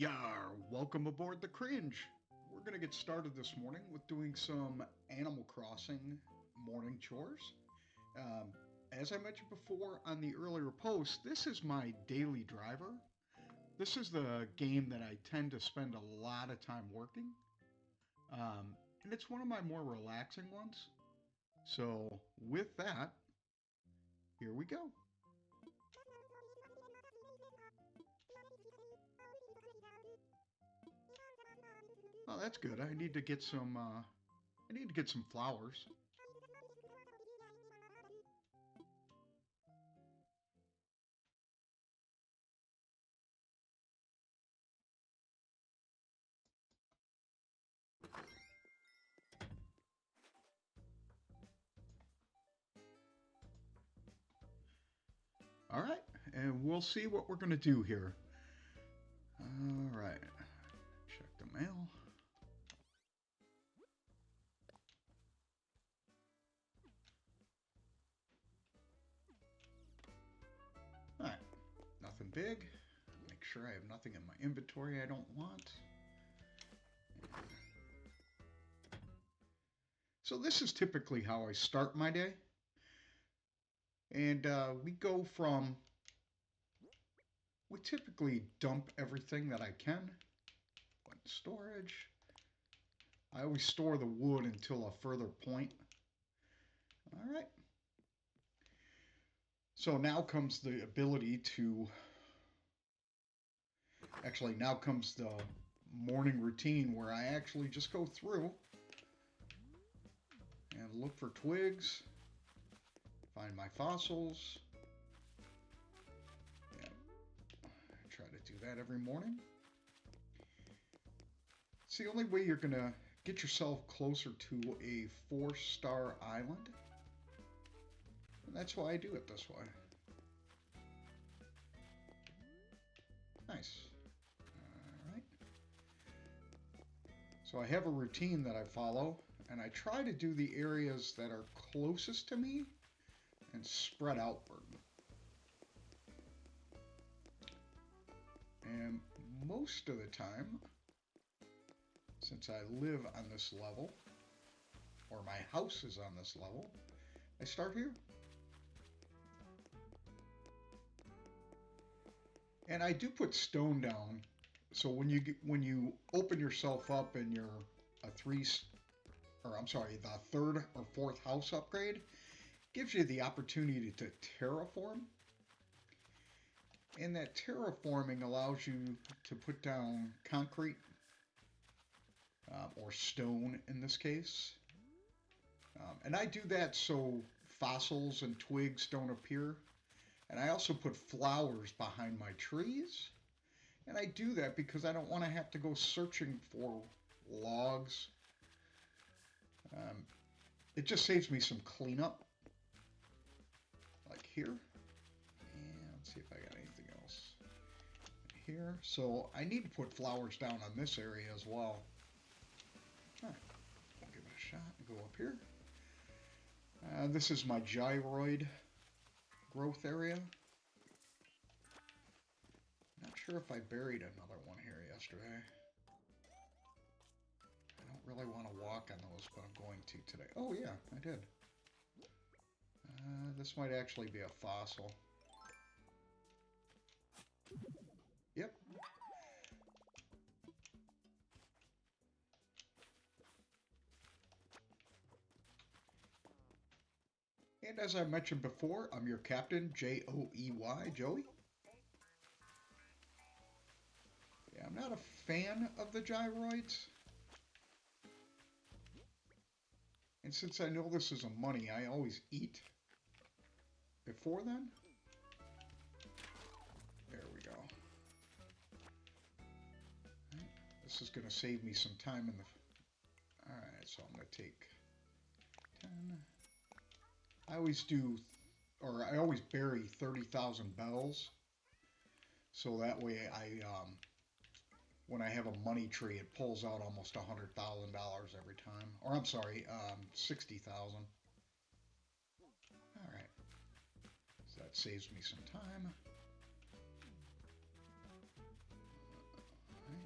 Yar, welcome aboard the Cringe. We're going to get started this morning with doing some Animal Crossing morning chores. Um, as I mentioned before on the earlier post, this is my daily driver. This is the game that I tend to spend a lot of time working, and it's one of my more relaxing ones. So, with that, here we go. Oh, that's good. I need to get some. I need to get some flowers. All right, and we'll see what we're going to do here. All right, check the mail. All right, nothing big. Make sure I have nothing in my inventory I don't want. So this is typically how I start my day. And we typically dump everything that I can. Put in storage. I always store the wood until a further point. All right. So now comes the ability to, actually now comes the morning routine where I actually just go through and look for twigs, find my fossils. Yeah, I try to do that every morning. It's the only way you're going to get yourself closer to a 4-star island. And that's why I do it this way. Nice. All right. So I have a routine that I follow, and I try to do the areas that are closest to me and spread outward. And most of the time, since I live on this level, or my house is on this level, I start here. And I do put stone down, so when you open yourself up and you're a the third or fourth house upgrade, gives you the opportunity to terraform. And that terraforming allows you to put down concrete or stone in this case. And I do that so fossils and twigs don't appear. And I also put flowers behind my trees. And I do that because I don't want to have to go searching for logs. It just saves me some cleanup. Like here. And let's see if I got anything else here. So I need to put flowers down on this area as well. All right, I'll give it a shot and go up here. This is my gyroid growth area. Not sure if I buried another one here yesterday. I don't really want to walk on those, but I'm going to today. Oh yeah, I did. This might actually be a fossil. Yep. And as I mentioned before, I'm your captain, Joey, Joey. Yeah, I'm not a fan of the gyroids. And since I know this is a money, I always eat before then. There we go. Right. This is going to save me some time in the... Alright, so I'm going to take 10. I always bury 30,000 bells. So that way when I have a money tree, it pulls out almost $100,000 every time. Or I'm sorry, 60,000. All right, so that saves me some time. All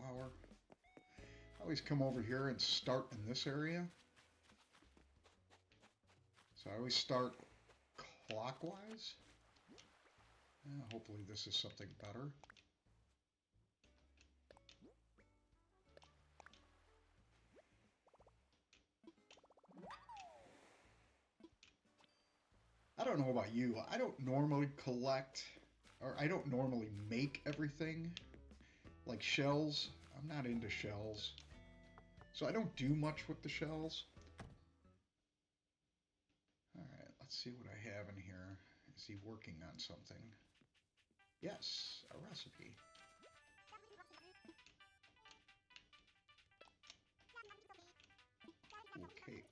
flower. I always come over here and start in this area. So I always start clockwise. Hopefully this is something better. I don't know about you. I don't normally collect, or I don't normally make everything. Like shells. I'm not into shells. So I don't do much with the shells. Alright, let's see what I have in here. Is he working on something? Yes, a recipe. Cool cake.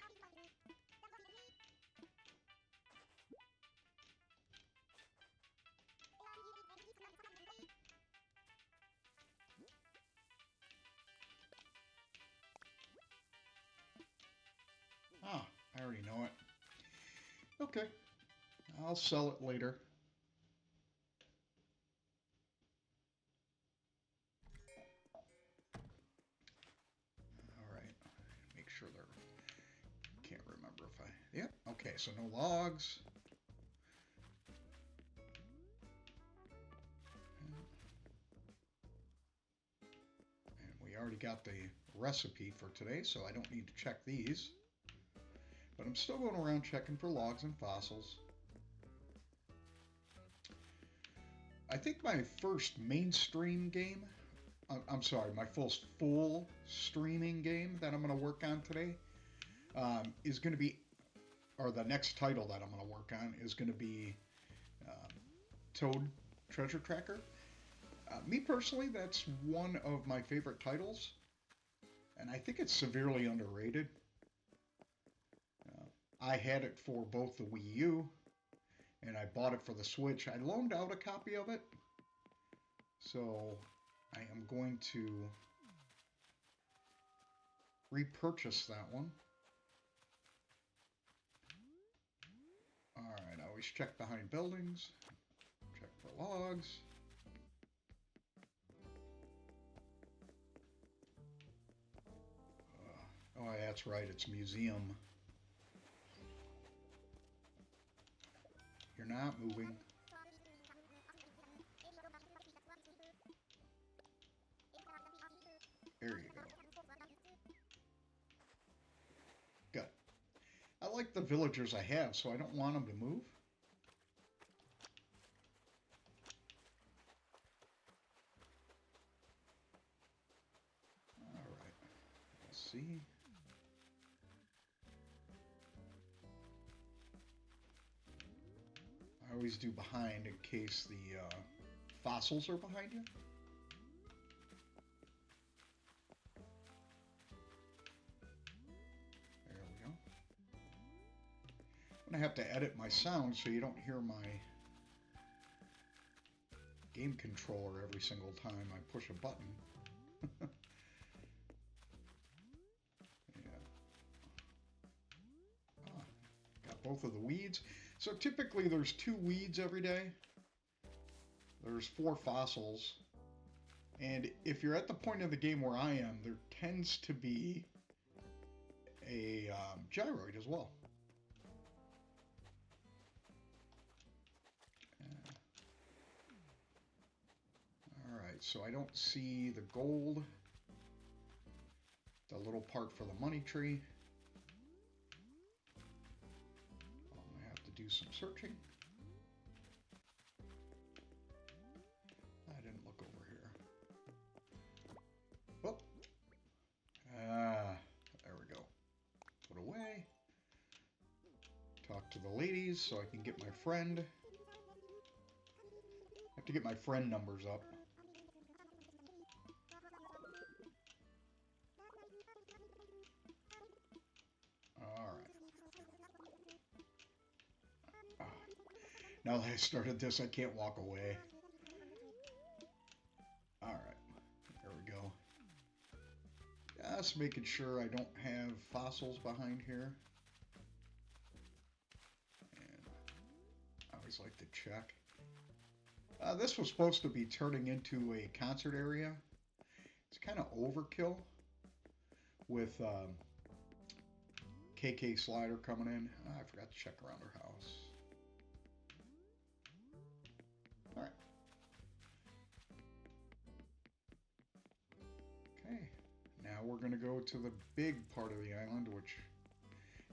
Ah, I already know it. Okay, I'll sell it later. Alright, make sure they're... Can't remember if I... Yep, okay, so no logs. And we already got the recipe for today, so I don't need to check these. But I'm still going around checking for logs and fossils. I think my first mainstream game, I'm sorry, my first full streaming game that I'm going to work on today is going to be, or the next title that I'm going to work on is going to be Toad Treasure Tracker. Me personally, that's one of my favorite titles, and I think it's severely underrated. I had it for both the Wii U, and I bought it for the Switch. I loaned out a copy of it, so I am going to repurchase that one. Alright, I always check behind buildings, check for logs. Oh, that's right, it's museum. You're not moving. There you go. Good. I like the villagers I have, so I don't want them to move. Alright. Let's see. I always do behind in case the fossils are behind you. There we go. I'm going to have to edit my sound so you don't hear my game controller every single time I push a button. Yeah. Got both of the weeds. So typically there's 2 weeds every day. There's 4 fossils. And if you're at the point of the game where I am, there tends to be a gyroid as well. Alright, so I don't see the gold. The little part for the money tree. Do some searching. I didn't look over here. Oh. There we go. Put away. Talk to the ladies so I can get my friend. I have to get my friend numbers up. Now that I started this, I can't walk away. Alright, there we go. Just making sure I don't have fossils behind here. And I always like to check. This was supposed to be turning into a concert area. It's kind of overkill with KK Slider coming in. I forgot to check around her house. All right. Okay. Now we're going to go to the big part of the island, which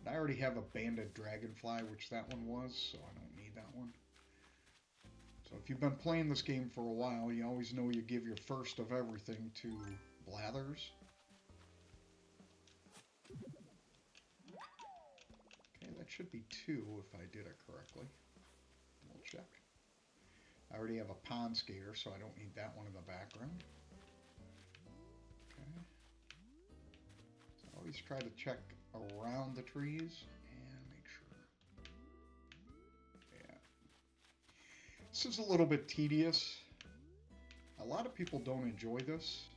I already have a banded dragonfly, which that one was, so I don't need that one. So if you've been playing this game for a while, you always know you give your first of everything to Blathers. Okay, that should be 2 if I did it correctly. We'll check. I already have a pond skater, so I don't need that one in the background. Okay. So always try to check around the trees and make sure. Yeah. This is a little bit tedious. A lot of people don't enjoy this,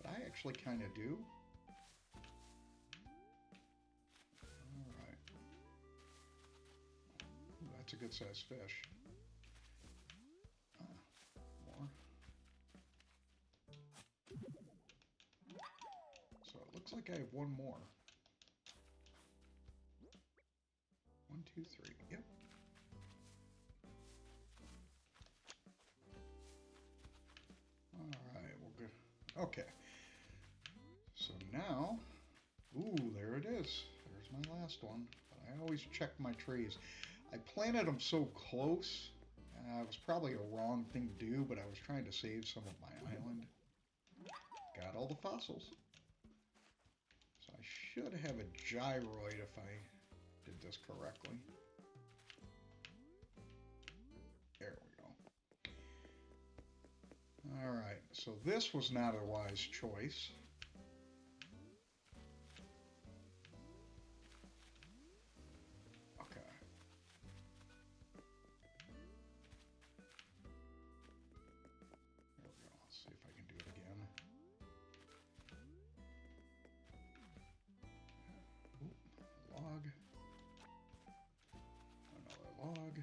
but I actually kind of do. Alright. Ooh, that's a good sized fish. More. So it looks like I have one more. 1, 2, 3. Yep. Alright, we're good. Okay. So now, ooh, there it is. There's my last one. But I always check my trees. I planted them so close. It was probably a wrong thing to do, but I was trying to save some of my island. Got all the fossils. So I should have a gyroid if I did this correctly. There we go. Alright, so this was not a wise choice. Okay. There we go. Let's see if I can do it again. Oop, log. Another log.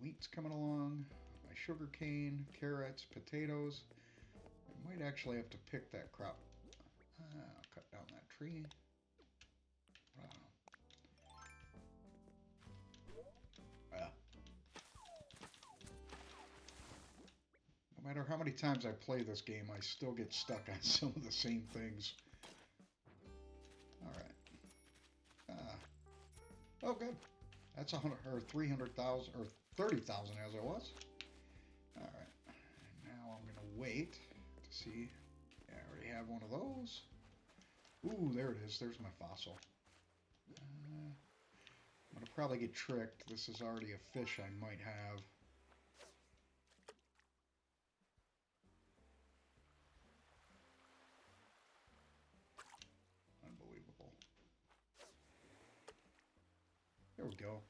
Wheat's coming along, my sugar cane, carrots, potatoes. I might actually have to pick that crop. I'll cut down that tree. Wow. No matter how many times I play this game, I still get stuck on some of the same things. Alright. Oh, good. That's 100 or 300,000 or 30,000 as it was. Alright. Now I'm going to wait to see. Yeah, I already have one of those. Ooh, there it is. There's my fossil. I'm going to probably get tricked. This is already a fish I might have. Unbelievable. There we go.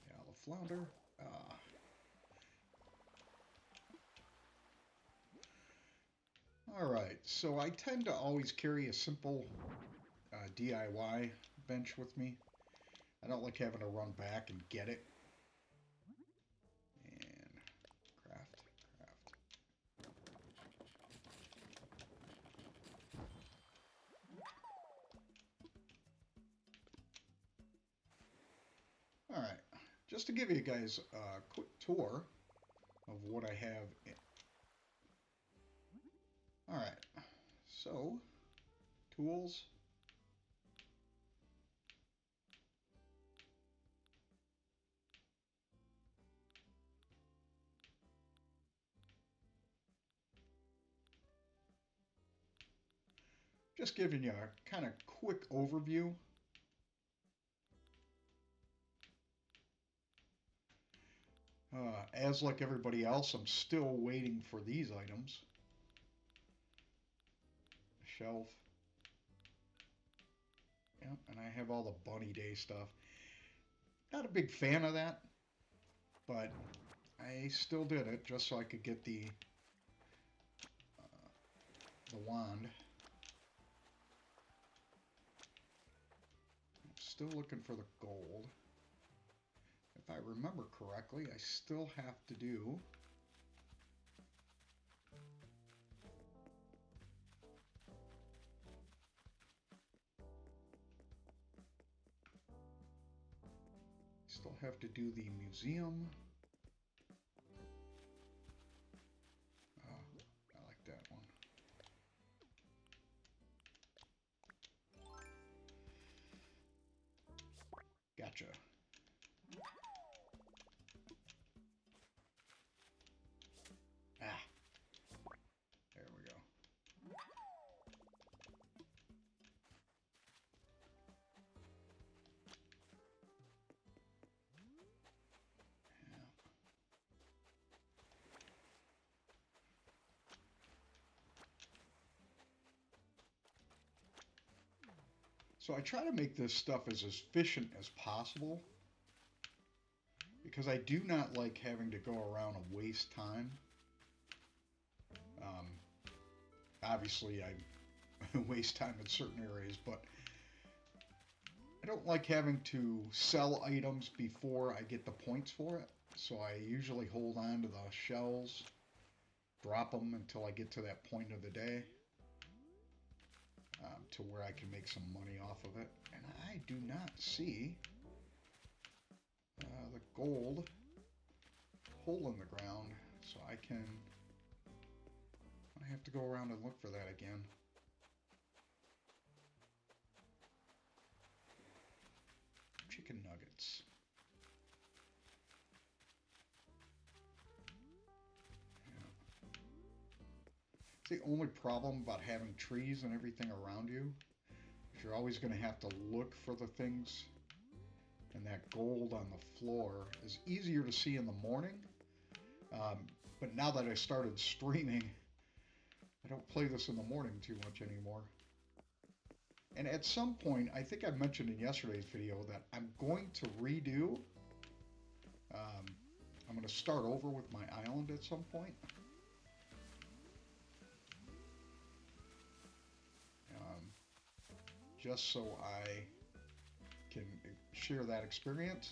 Yeah, the flounder. Alright, so I tend to always carry a simple DIY bench with me. I don't like having to run back and get it. And craft. Alright, just to give you guys a quick tour of what I have in. Alright, so, tools. Just giving you a kind of quick overview. As like everybody else, I'm still waiting for these items. Shelf. Yep, and I have all the Bunny Day stuff. Not a big fan of that, but I still did it just so I could get the the wand. I'm still looking for the gold. If I remember correctly, I still have to do the museum. I like that one. Gotcha. Ah, there we go. Yeah. So I try to make this stuff as efficient as possible because I do not like having to go around and waste time. Um, Obviously, I waste time in certain areas, but I don't like having to sell items before I get the points for it. So I usually hold on to the shells, drop them until I get to that point of the day, to where I can make some money off of it. And I do not see the gold hole in the ground, so I have to go around and look for that again. Chicken nuggets. The only problem about having trees and everything around you is you're always going to have to look for the things, and that gold on the floor is easier to see in the morning, but now that I started streaming, I don't play this in the morning too much anymore. And at some point, I think I mentioned in yesterday's video that I'm going to redo, I'm going to start over with my island at some point. Just so I can share that experience.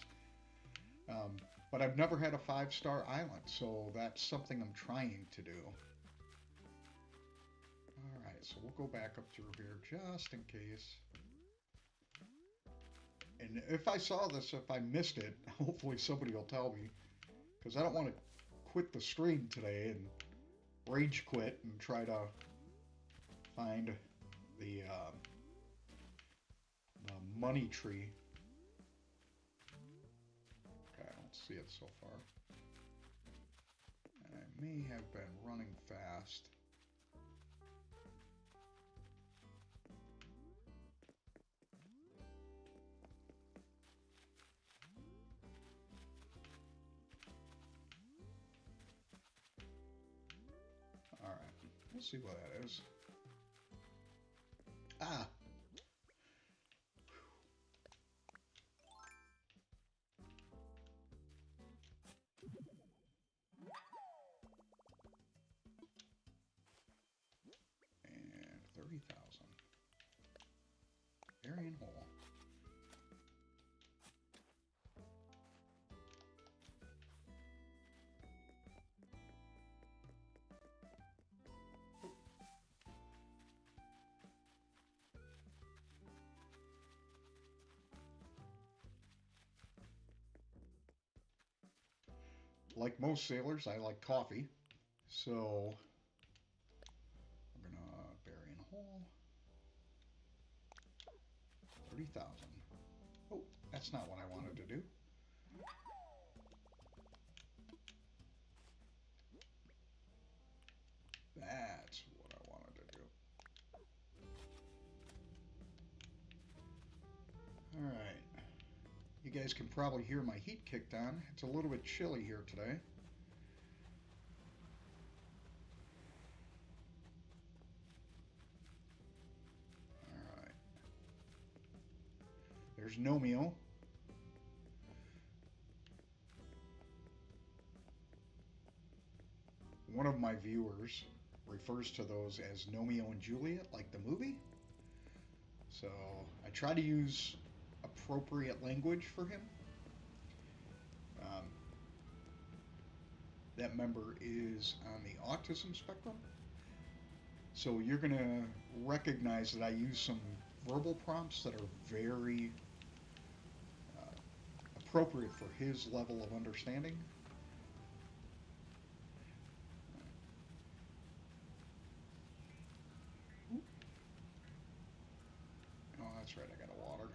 But I've never had a 5-star island, so that's something I'm trying to do. Alright, so we'll go back up through here just in case. And if I saw this, if I missed it, hopefully somebody will tell me. Because I don't want to quit the stream today and rage quit and try to find the money tree. Okay, I don't see it so far. And I may have been running fast. Alright, we'll see what that is. Ah! And 30,000. Burying hole. Like most sailors, I like coffee, so I'm gonna bury in a hole. 30,000. Oh, that's not what I wanted to do. That's what I wanted to do. Alright. You guys can probably hear my heat kicked on. It's a little bit chilly here today. Alright. There's no meal. One of my viewers refers to those as Romeo and Juliet, like the movie. So I try to use appropriate language for him. Um, that member is on the autism spectrum. So you're going to recognize that I use some verbal prompts that are very appropriate for his level of understanding. Oh, that's right, I got a water.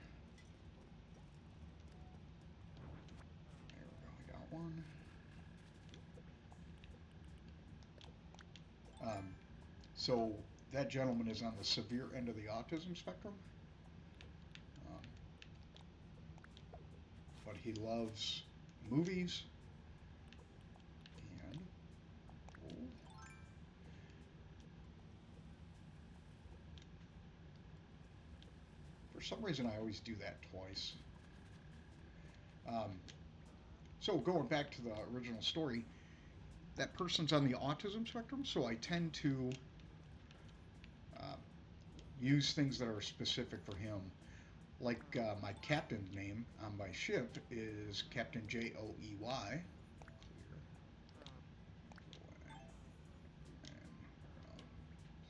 There we go, I got one. So that gentleman is on the severe end of the autism spectrum, um, but he loves movies and oh, for some reason I always do that twice. Um, so going back to the original story, that person's on the autism spectrum, so I tend to uh, use things that are specific for him. Like my captain's name on my ship is Captain Joey. Clear. And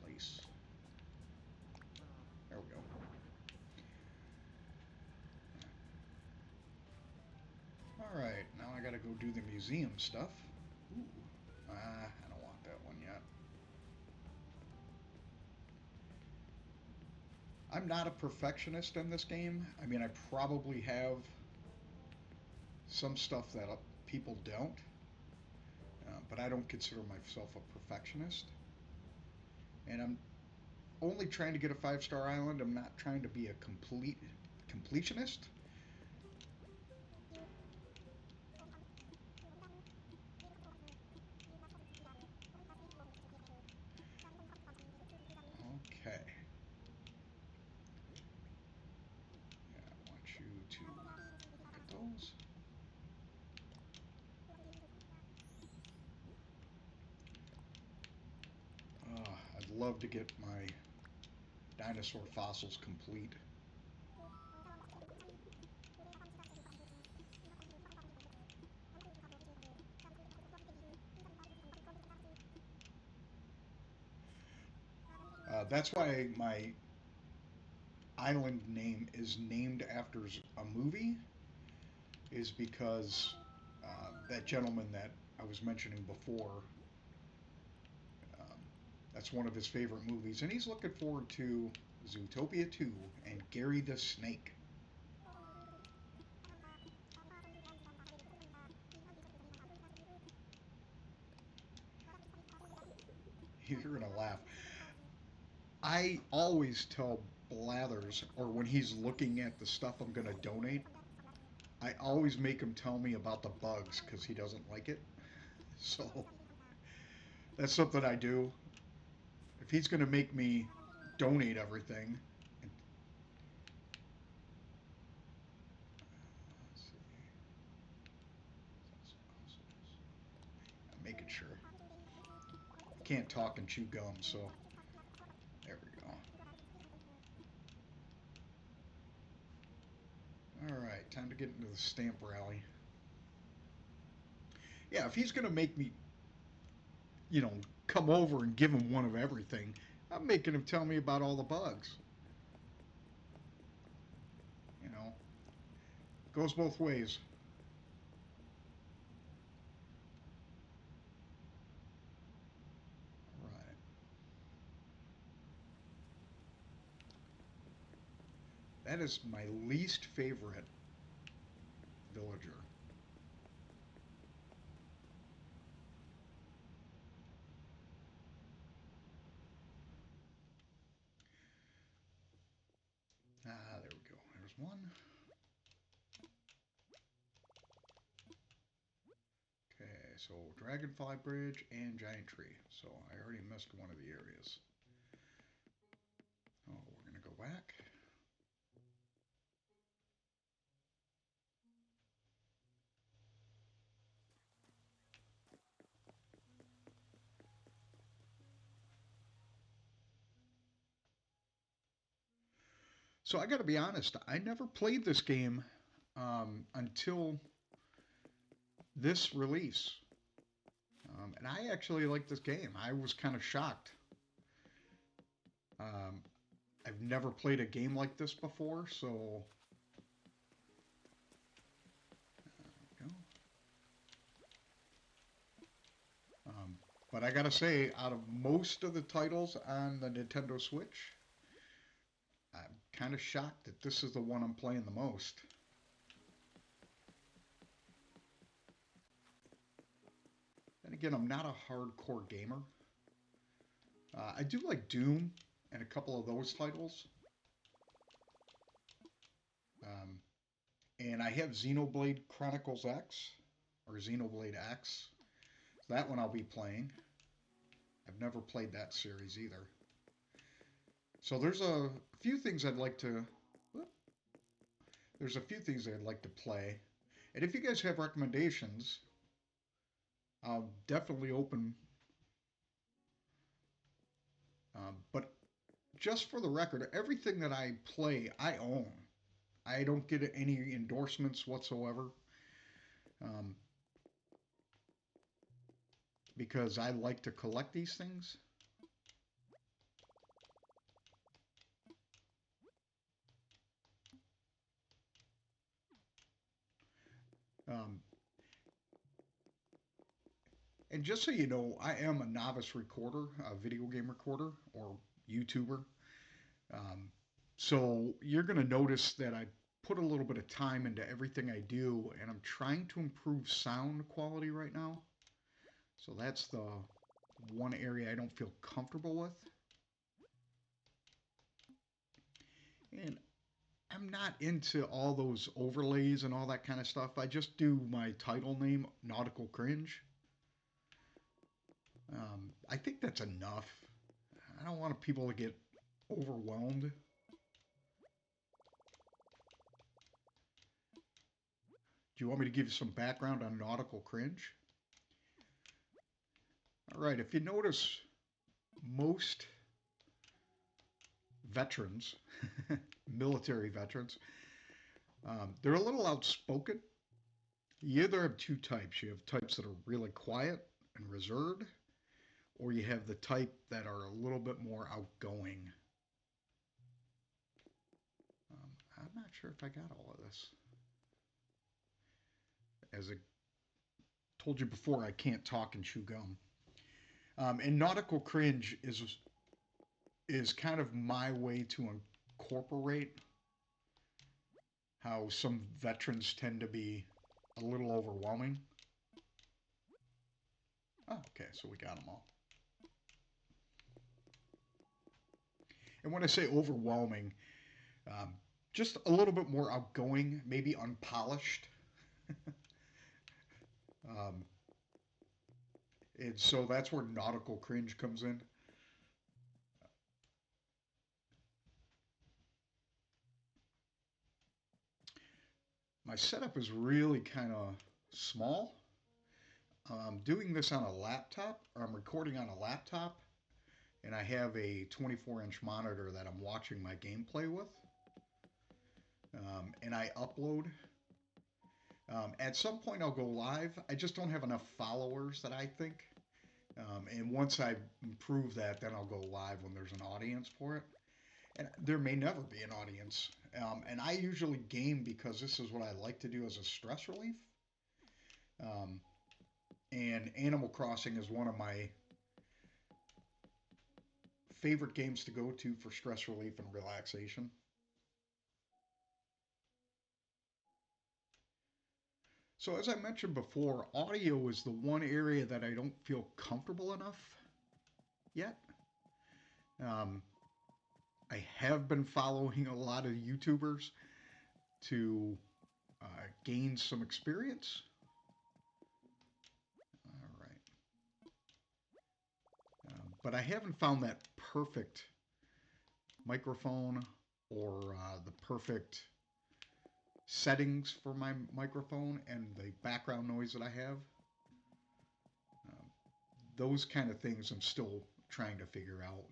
place. There we go. All right, now I gotta go do the museum stuff. Ooh, I don't want that one yet. I'm not a perfectionist in this game. I mean, I probably have some stuff that people don't, but I don't consider myself a perfectionist. And I'm only trying to get a 5-star island. I'm not trying to be a completionist. Okay. Yeah, I want you to look at those. I'd love to get my dinosaur fossils complete. That's why my island name is named after a movie, is because that gentleman that I was mentioning before, um, that's one of his favorite movies, and he's looking forward to Zootopia 2 and Gary the Snake. You're gonna laugh. I always tell Blathers, or when he's looking at the stuff I'm gonna donate, I always make him tell me about the bugs because he doesn't like it. So that's something I do. If he's gonna make me donate everything, and, let's see, I'm making sure. I can't talk and chew gum, so there we go. All right, time to get into the stamp rally. Yeah, if he's gonna make me, you know, come over and give him one of everything, I'm making him tell me about all the bugs. You know, goes both ways. All right, that is my least favorite villager. There we go. There's one. Okay, so Dragonfly Bridge and Giant Tree. So I already missed one of the areas. Oh, we're gonna go back. So I got to be honest, I never played this game until this release. And I actually like this game. I was kind of shocked. Um, I've never played a game like this before, so you know, um, but I gotta say, out of most of the titles on the Nintendo Switch, I'm kind of shocked that this is the one I'm playing the most. And again, I'm not a hardcore gamer. I do like Doom and a couple of those titles. Um, and I have Xenoblade Chronicles X, or Xenoblade X. That one I'll be playing. I've never played that series either. So there's a few things I'd like to play. And if you guys have recommendations, I'll definitely open. But just for the record, everything that I play, I own. I don't get any endorsements whatsoever um, because I like to collect these things. Um, and just so you know, I am a novice recorder, a video game recorder, or YouTuber. Um, so you're going to notice that I put a little bit of time into everything I do, and I'm trying to improve sound quality right now. So that's the one area I don't feel comfortable with. And I'm not into all those overlays and all that kind of stuff. I just do my title name, Nautical Cringe. I think that's enough. I don't want people to get overwhelmed. Do you want me to give you some background on Nautical Cringe? All right, if you notice, most veterans, military veterans, they're a little outspoken. You either have two types. You have types that are really quiet and reserved, or you have the type that are a little bit more outgoing. I'm not sure if I got all of this. As I told you before, I can't talk and chew gum. And nautical cringe is kind of my way to incorporate how some veterans tend to be a little overwhelming. Oh, okay, so we got them all. And when I say overwhelming, um, just a little bit more outgoing, maybe unpolished. um, and so that's where nautical cringe comes in. My setup is really kind of small. I'm doing this on a laptop, or I'm recording on a laptop, and I have a 24-inch monitor that I'm watching my gameplay with. And I upload. At some point, I'll go live. I just don't have enough followers that I think. And once I improve that, then I'll go live when there's an audience for it. And there may never be an audience. And I usually game because this is what I like to do as a stress relief. Um, and Animal Crossing is one of my favorite games to go to for stress relief and relaxation. So, as I mentioned before, audio is the one area that I don't feel comfortable enough yet. Um, I have been following a lot of YouTubers to gain some experience. All right. But I haven't found that perfect microphone or the perfect settings for my microphone and the background noise that I have. Um, those kind of things I'm still trying to figure out.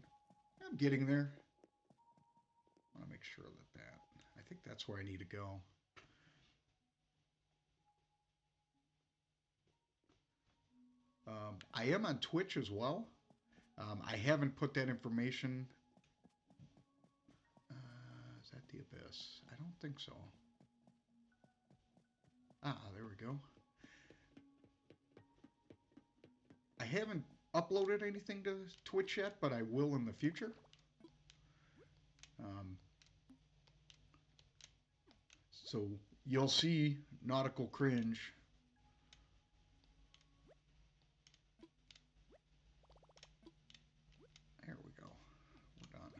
I'm getting there. want to make sure that I think that's where I need to go. I am on Twitch as well. I haven't put that information. Is that the Abyss? I don't think so. Ah, there we go. I haven't uploaded anything to Twitch yet, but I will in the future. So you'll see Nautical Cringe. There we go. We're done.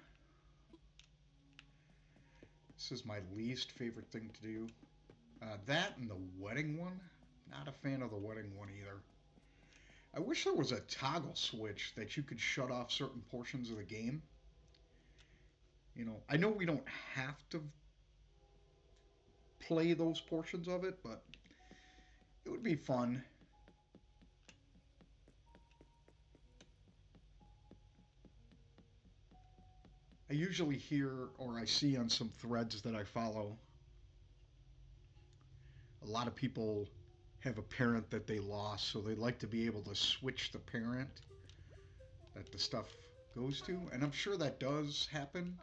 This is my least favorite thing to do. That and the wedding one. Not a fan of the wedding one either. I wish there was a toggle switch that you could shut off certain portions of the game. You know, I know we don't have to play those portions of it, but it would be fun. I usually hear or I see on some threads that I follow, a lot of people have a parent that they lost, so they'd like to be able to switch the parent that the stuff goes to, and I'm sure that does happen.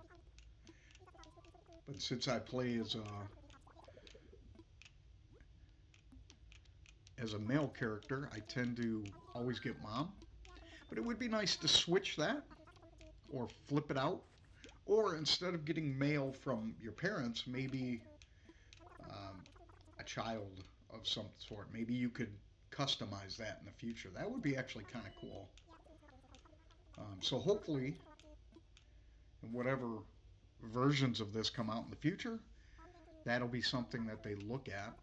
But since I play as a male character, I tend to always get mom. But it would be nice to switch that or flip it out. Or instead of getting mail from your parents, maybe a child of some sort. Maybe you could customize that in the future. That would be actually kind of cool. So hopefully, in whatever versions of this come out in the future, that'll be something that they look at.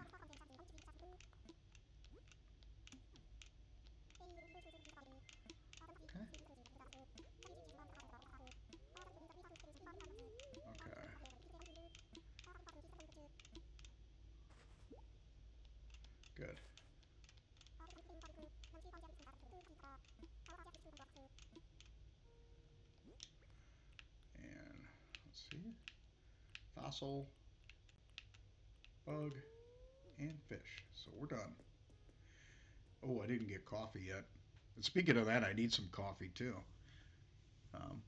Okay. Okay. Good. And let's see. Fossil, bug, and fish. So we're done. Oh, I didn't get coffee yet. And speaking of that, I need some coffee too. Um,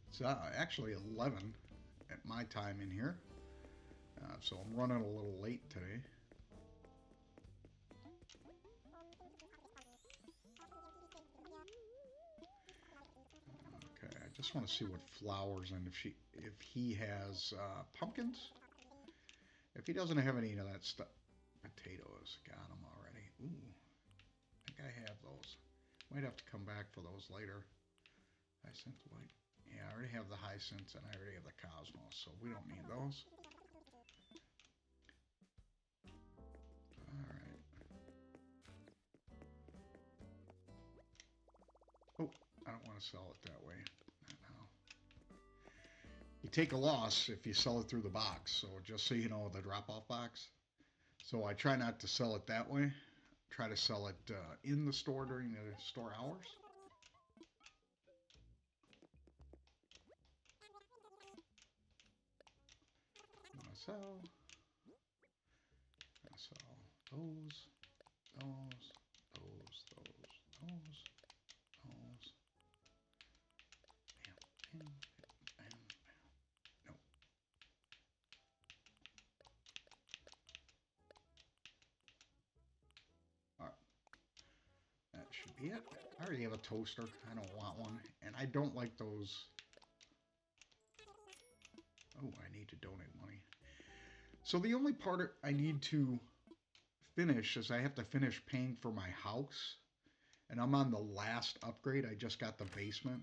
it's actually 11 at my time in here. So I'm running a little late today. Okay, I just want to see what flowers and if he has pumpkins. If he doesn't have any of that stuff, potatoes, got them already. Ooh, I think I have those. Might have to come back for those later. Hyacinth white. Yeah, I already have the hyacinths and I already have the cosmos, so we don't need those. Alright. Oh, I don't want to sell it that way. Not now. You take a loss if you sell it through the box, so just so you know, the drop-off box. So I try not to sell it that way. Try to sell it in the store during the store hours. Sell those, those, those. Bam, bam, bam, bam. No. All right. That should be it. I already have a toaster. I don't want one. And I don't like those. Oh, I need to donate money. So the only part I need to finish is I have to finish paying for my house. And I'm on the last upgrade. I just got the basement.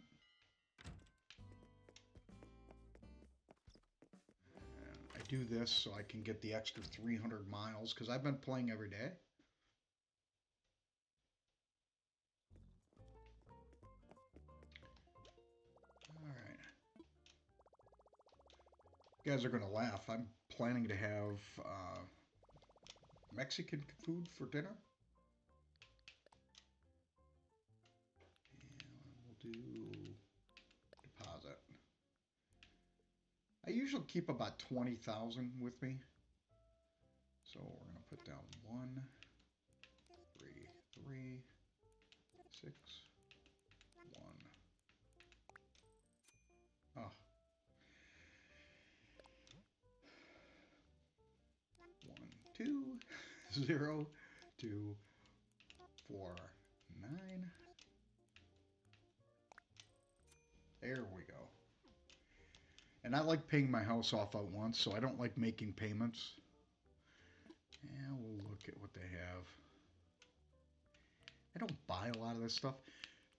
And I do this so I can get the extra 300 miles because I've been playing every day. Alright. You guys are going to laugh. I'm planning to have Mexican food for dinner. And we'll do deposit. I usually keep about 20,000 with me. So we're going to put down 1, 3, 3, 6, 1. Oh. 1, 2, 0, 2, 4, 9. There we go. And I like paying my house off at once, so I don't like making payments. And we'll look at what they have. I don't buy a lot of this stuff.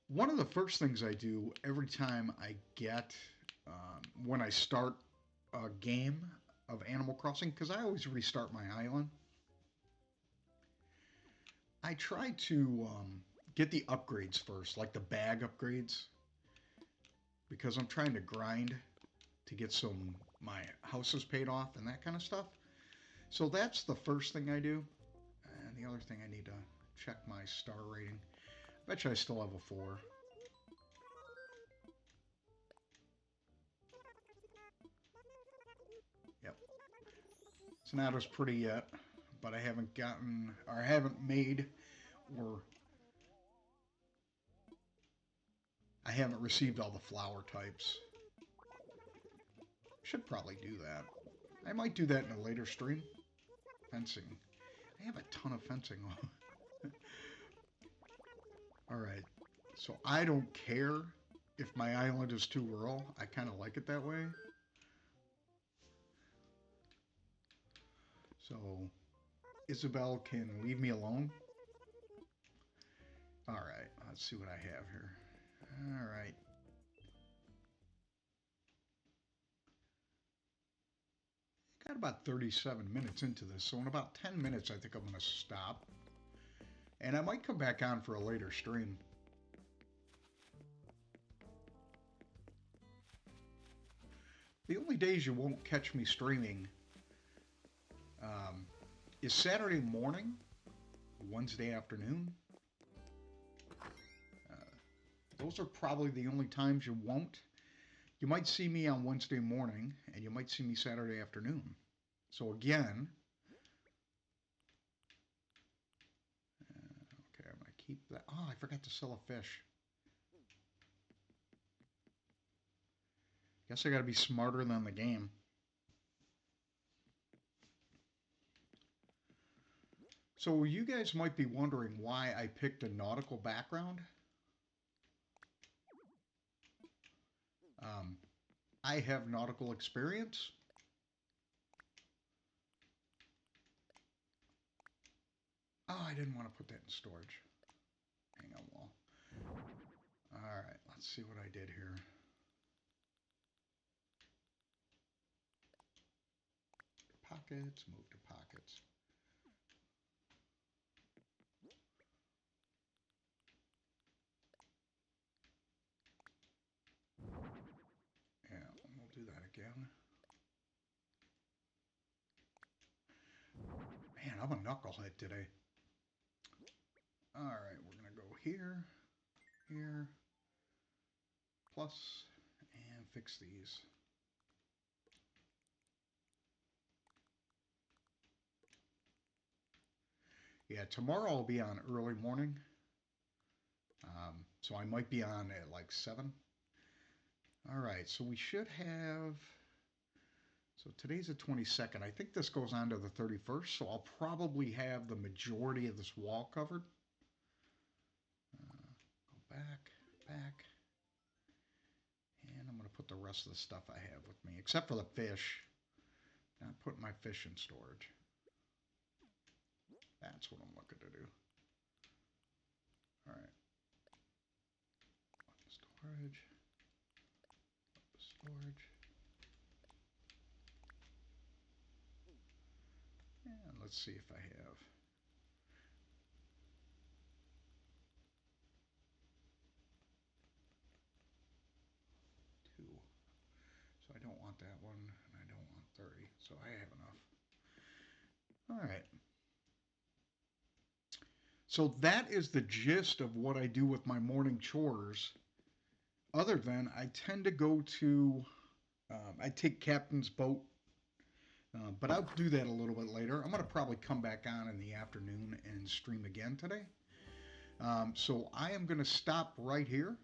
One of the first things I do every time I get, when I start a game of Animal Crossing, because I always restart my island, I try to get the upgrades first, like the bag upgrades, because I'm trying to grind to get my houses paid off and that kind of stuff. So that's the first thing I do. And the other thing, I need to check my star rating. I bet you I still have a 4. Yep. It's not as pretty yet, but I haven't gotten, or I haven't made, or I haven't received all the flower types. Should probably do that. I might do that in a later stream. Fencing. I have a ton of fencing on. Alright. So I don't care if my island is too rural. I kind of like it that way. So Isabel can leave me alone. Alright. Let's see what I have here. Alright. Got about 37 minutes into this, so in about 10 minutes I think I'm going to stop. And I might come back on for a later stream. The only days you won't catch me streaming is Saturday morning, Wednesday afternoon. Those are probably the only times you won't. You might see me on Wednesday morning, and you might see me Saturday afternoon. So again, okay, I'm going to keep that. Oh, I forgot to sell a fish. Guess I got to be smarter than the game. So you guys might be wondering why I picked a nautical background. I have nautical experience. Oh, I didn't want to put that in storage. Hang on, wall. All right, let's see what I did here. Pockets, move to pockets. Yeah, we'll do that again. Man, I'm a knucklehead today. All right, we're going to go here, here, plus, and fix these. Yeah, tomorrow I'll be on early morning. So I might be on at like 7. All right, so we should have, so today's the 22nd. I think this goes on to the 31st, so I'll probably have the majority of this wall covered. Go back, back. And I'm going to put the rest of the stuff I have with me, except for the fish. Not putting my fish in storage. That's what I'm looking to do. All right. Storage. Storage. And let's see if I have. Two. So I don't want that one, and I don't want 30. So I have enough. All right. So that is the gist of what I do with my morning chores. Other than I tend to go to I take Captain's boat, but I'll do that a little bit later. I'm going to probably come back on in the afternoon and stream again today. So I am going to stop right here.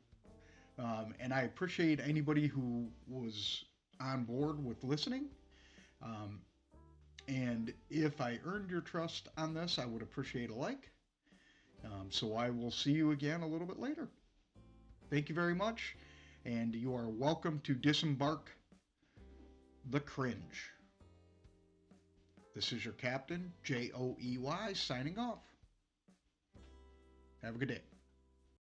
And I appreciate anybody who was on board with listening. Um, and if I earned your trust on this, I would appreciate a like. So I will see you again a little bit later. Thank you very much. And you are welcome to disembark the cringe. This is your captain, Joey, signing off. Have a good day.